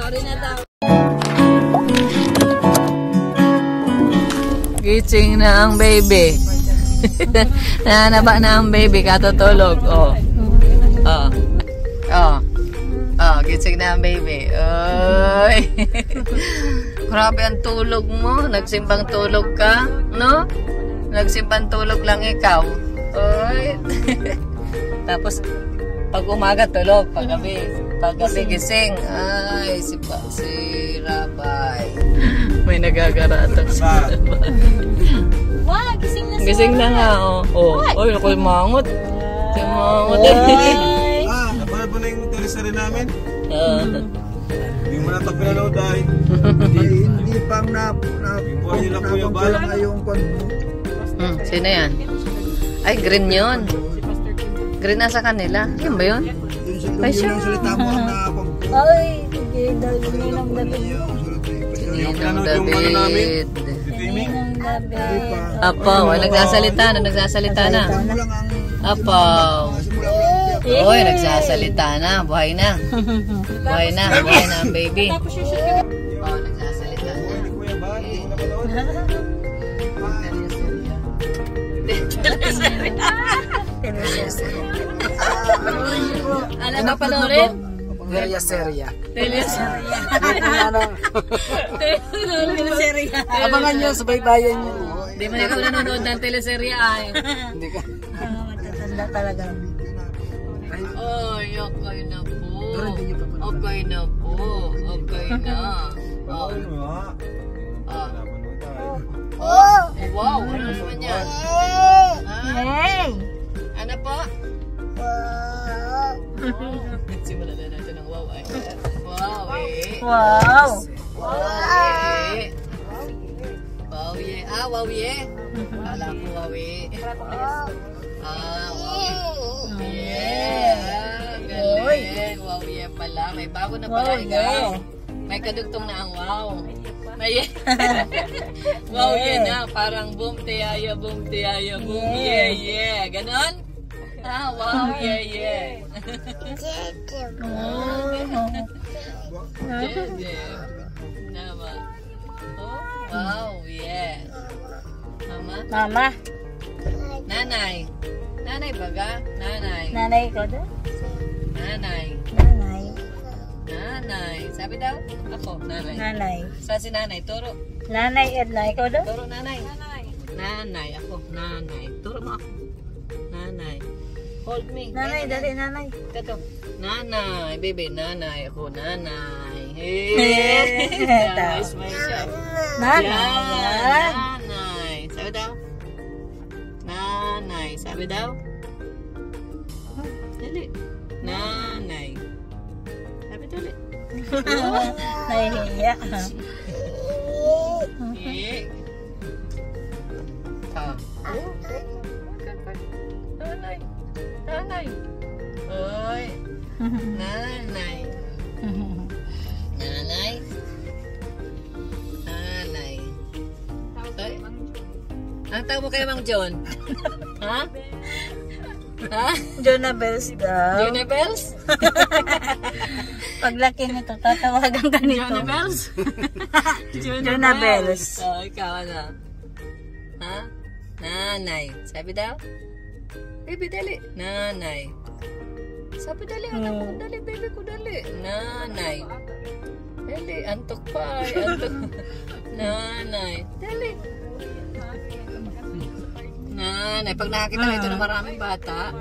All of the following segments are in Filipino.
Sorry na daw. Gising na ang baby. Nananaba na ang baby, katutulog. Oh. Oh. Oh. Oh, gising na ang baby. Oy. Grabe ang tulog mo. Nagsimbang tulog ka, no? Nagsimbang tulog lang ikaw. Oy. Tapos pag umaga tulog, pag gabi gising. Ay, si Rabay. May nagagaratan sa Rabay. Wow, gising na siya. Gising na nga, oh. Oh, oy, ako'y mangot. Si mangot. Napanood mo na yung teleserye namin? Hindi mo na ito pinanood dahil. Hindi pang napapalang yung pag... Sino yan? Ay, green yun. Green na sa kanila. Yan ba yun? Ay, siya. Yung salita mo na pag... Ay, hindi daw yung Ninang David. Ninang Yung ano namin? David. Ninang David. Apo, nagsasalita na. Nagsasalita na. Mo lang ang... Apo. Oy, nagsasalita na. Buhay na. Buhay na. Buhay na ang baby. Oh, nagsasalita na. Kuya ba? Hindi mo napanood? Ano ba panoorin? Teleserye. Teleserye. Abangan nyo, subaybayan nyo. Hindi mo ikaw nanonood ng teleserye ay. Hindi ka. Matatanda talaga. Oy, okay na po. Okay na po. Okay na. Oh. Ano nga? Oh. Napanood tayo. Oh. Wow, ano naman yan? Hey! Ano po? Simulan na natin ng wow ay. Wow eh. Wow! Wow eh. Wow eh. Ah, wow eh. Kala ko wow eh. Ah, wow eh. Yeah. Galing. Wow yeah pala. May bago na pala ikaw. May kadugtong na ang wow. May wow yeah na. Parang boom tiyaya, boom tiyaya, boom yeah yeah. Ganon? Ah, wow yeah yeah. Nama. Oh, wow yeah. Mama? Mama. Nanay. Nanay baga? Nanay. Nanay ko doon? Nanay. Nanay. Nanay. Sabi daw? Ako, nanay. Nanay. Sa si nanay, turo. Nanay Edna, ikaw doon? Turo nanay. Nanay, ako, nanay. Turo mo ako. Nanay. Hold me. Nanay, dali nanay. Ito. Nanay, baby, nanay. Ako, nanay. Hey! Nanay, smile siya. Nanay. Yan, nanay. Sabi daw? Nanay. Sabi daw? Dali. Nanay. Sabi dali. Nahihiya. Eh. Ah. Nanay. Nanay. Oy. Nanay. Nanay. Nanay. Oy. Ang tawag mo kay Mang John? Ha? Ha? Jonabels daw. Jonabels? Paglaki nito, tatawagan ka nito. Jonabels? Jonabels. Oh, ikaw ano? Ha? Nanay. Sabi daw? Baby, dali. Nanay. Sabi dali, anak ko. Dali, baby ko, dali. Nanay. Dali, antok pa. Antok. Nanay. Dali. Nanay. Pag nakakita mo ito ng maraming bata,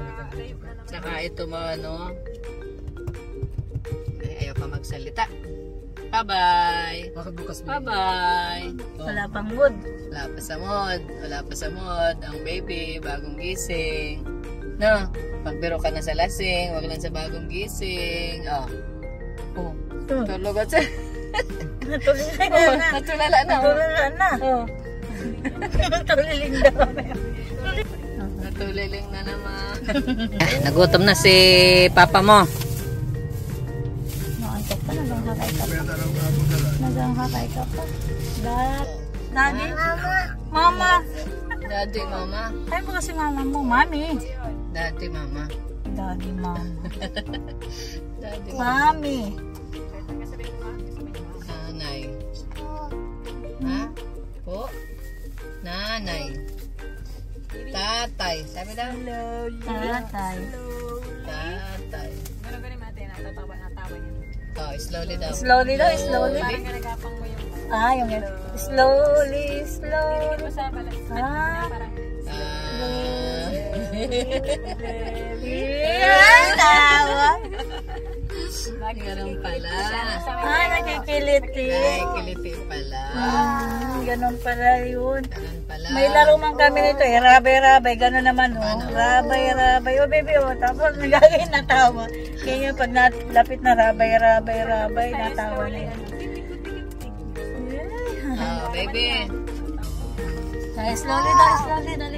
saka ito ano, ay, ayaw pa magsalita. Bye-bye. Bye-bye. Wala pang mood. Wala pa sa mood. Wala pa sa mood. Ang baby, bagong gising. No? Pagbiro ka na sa lasing, wag lang sa bagong gising. Oh. Oh. Tulog at sa... Natulala na. Natulala na. Natulala na. Oh. Natuliling daw. Natuliling na naman. Nagutom na si papa mo. Naantok ka, naganghakay ka pa. Naganghakay ka pa. Daddy? Mama. Daddy, mama. Ay mo kasi mama mo, mami. Daddy, mama. Daddy, mama. Daddy, Mami. Nanay. Tatay. Sabi daw. Tatay. Tatay. Oh, slowly daw. Slowly daw, slowly. Ah, yung slowly. Ah. Tawa. Ganun pala. Ah, nakikiliti. Ay, kiliti pala. Ganun pala yun. Ganun pala. May laro man kami nito eh. Rabay. Ganun naman oh. Rabay. Oh, baby oh. Tapos nagagawin na tawa. Kaya pag lapit na rabay. Natawa na yan. Oh, baby. Ay, slowly daw.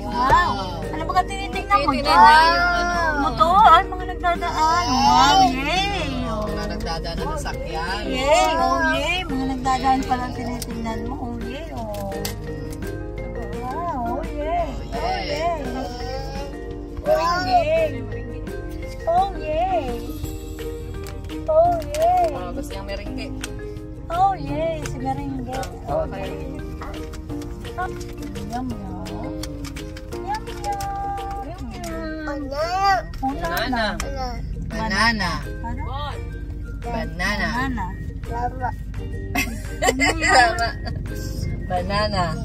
Wow. Ano ba ka tinitingnan mo? Tinitingnan niya yung ano. Motor, mga nagdadaan. Wow, yay. Mga nagdadaan ng sakyan. Yay, oh yay. Mga nagdadaan pala tinitingnan mo. Oh yay, oh. Wow, oh yay. Oh yay. Oh yay. Oh yay. Oh yay. Oh, gusto niyang meringge. Oh yay, si Merengue. Oh, okay. Yum. Banana. Banana. Banana. Tama. Banana.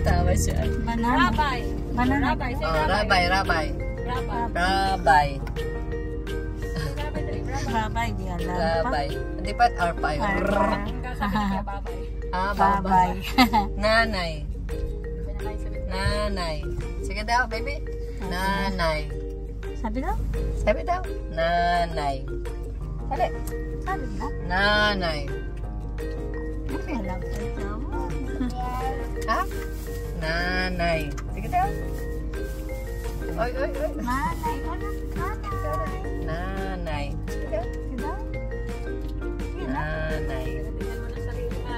Tama siya. Banana. Banana. Oh, rabay. Rabay, di alam pa. Rabay. Hindi pa R pa yun. Ah, Babay. Nanay. Sige daw, baby. Nanay. Sabi daw? Nanay. Dali. Sabi na? Nanay. Alam ko ito. Ha? Nanay. Sige daw. Oy. Nanay. Nanay. Sige daw. Nanay.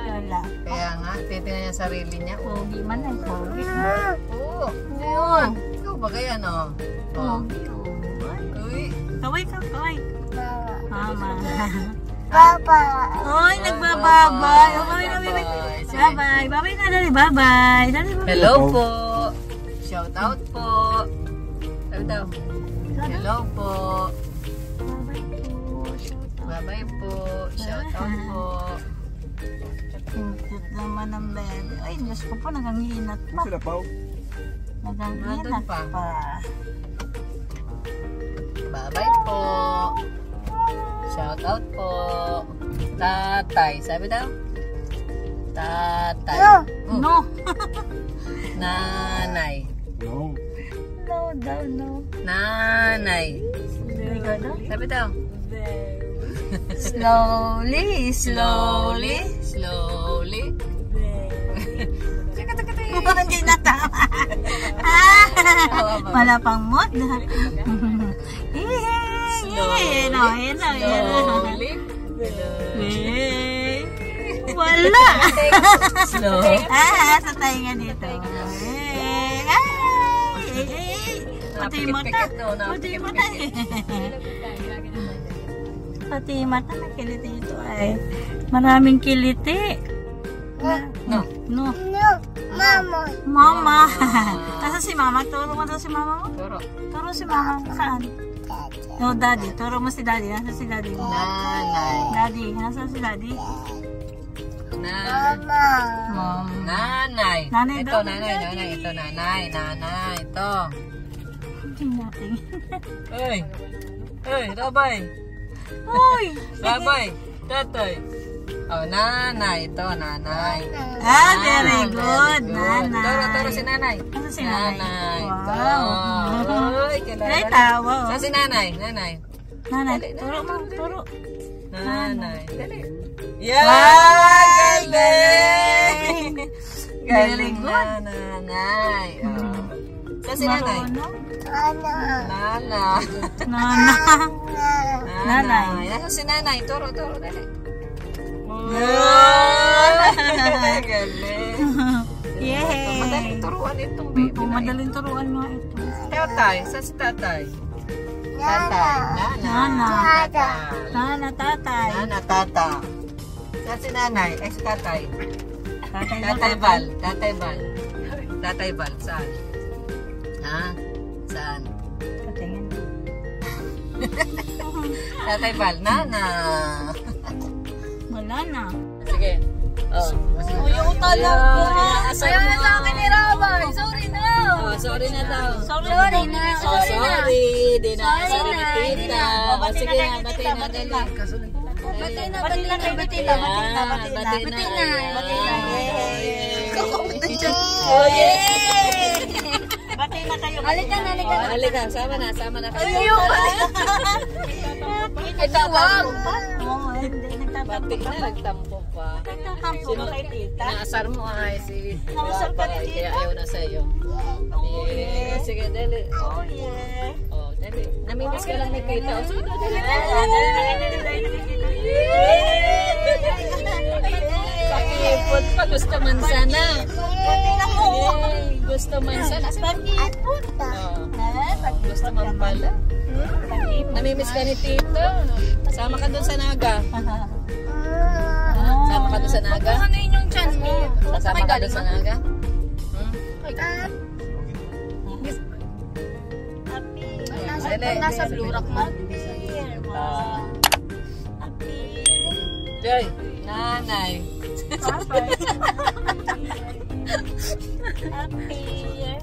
Wala. Kaya nga, titignan niya sarili niya. Pogi man ay pogi. Oo. Yun. Ikaw ba kaya, no? Oh. Uy. Kaway. Mama. Papa. Oy, nagbababay. Babay. Babay na, dali. Babay. Hello po. Shout out po. Sabi daw. Hello po. Bye-bye po. Shout out po. Cute naman ang bebe. Ay, Diyos ko po, naganghinat pa. Sila pa. Naganghinat Nandun pa. pa. Bye-bye po. Shout out po. Tatay. Sabi daw. Tatay. No. Nanay. No. No daw, no. Nanay. Ikaw daw? Sabi daw. Slowly. Hindi na tama. Wala pang mood. Slowly. Wala. Slow. Sa tainga dito. Pati mata. Pati mata nakiliti ito ay. Maraming kiliti. No. No. Mama. Mama. Nasa si mama? Turo mo daw si mama mo? Turo. Turo si mama. Saan? No, daddy. Turo mo si daddy. Nasa si daddy mo? Nanay. Daddy. Nasa si daddy? Mama. Mom. Nanay. Nanay Ito, daw. nanay. Ito, nanay. Ito. Hindi natin. Hey, rabay. Uy! Rabay. Tatay. Oh, nanay. Ito, nanay. Very good. Nanay. Turo si nanay. Nasa si nanay? Wow. Uy, Ay, tawa. Saan si nanay? Nanay, turo mo. Turo. Nanay. Dali. Yeah! Galing! Very good. Na, nanay. Oh. Saan si nanay? Nana. Nana. Nana. Nanay. Nasa si nanay. Turo. Dali. Galing. Yay! Madaling turuan itong baby na ito. Madaling turuan nga ito. Tatay. Saan si tatay? Nana. Nana. Tatay. Tatay. Nana, tata. Saan si nanay? Si tatay. Tatay. Tatay Bal. Tatay Val, saan? Ha? Saan? Patingin. Tatay Val, nana. Wala na. Sige. Oh. Yung talag ko ha. Ayaw na sa akin ni Rabay. Sorry na. Oh, sorry na daw. Sorry na. Oh, sorry. Di na Sorry sorry na. ni tita. Oh, Oh, bati sige na na, kay bati tita, na, bati dali. na. Bati na. Bati na. Oh, yeah. Bati na kayo. Halika na. Oh, halika, sama na kayo. Ayaw. Ito, wag. Oo, hindi. Bati Nagtatampo na, ka pa. nagtampo pa. Nagtatampo ka kay tita. Naasar mo ay si Naasar ka ni Rabay, tita? kaya ayaw na sa'yo. Oh, yeah. Sige, dali. Oh, yeah. Oh, dali. Namimiss ka lang ni tita. Oh, sige, dali. Pakipot pa, gusto man sana. Yay, gusto man sana. Ipot na. Oh, gusto man pala. Namimiss ka ni tito. Sama ka dun sa naga. Sama ka dun sa naga. Ano yun yung chance mo? Sama ka dun sa naga. Dali. Nasa Blue Rock man. Joy, nanay. Happy.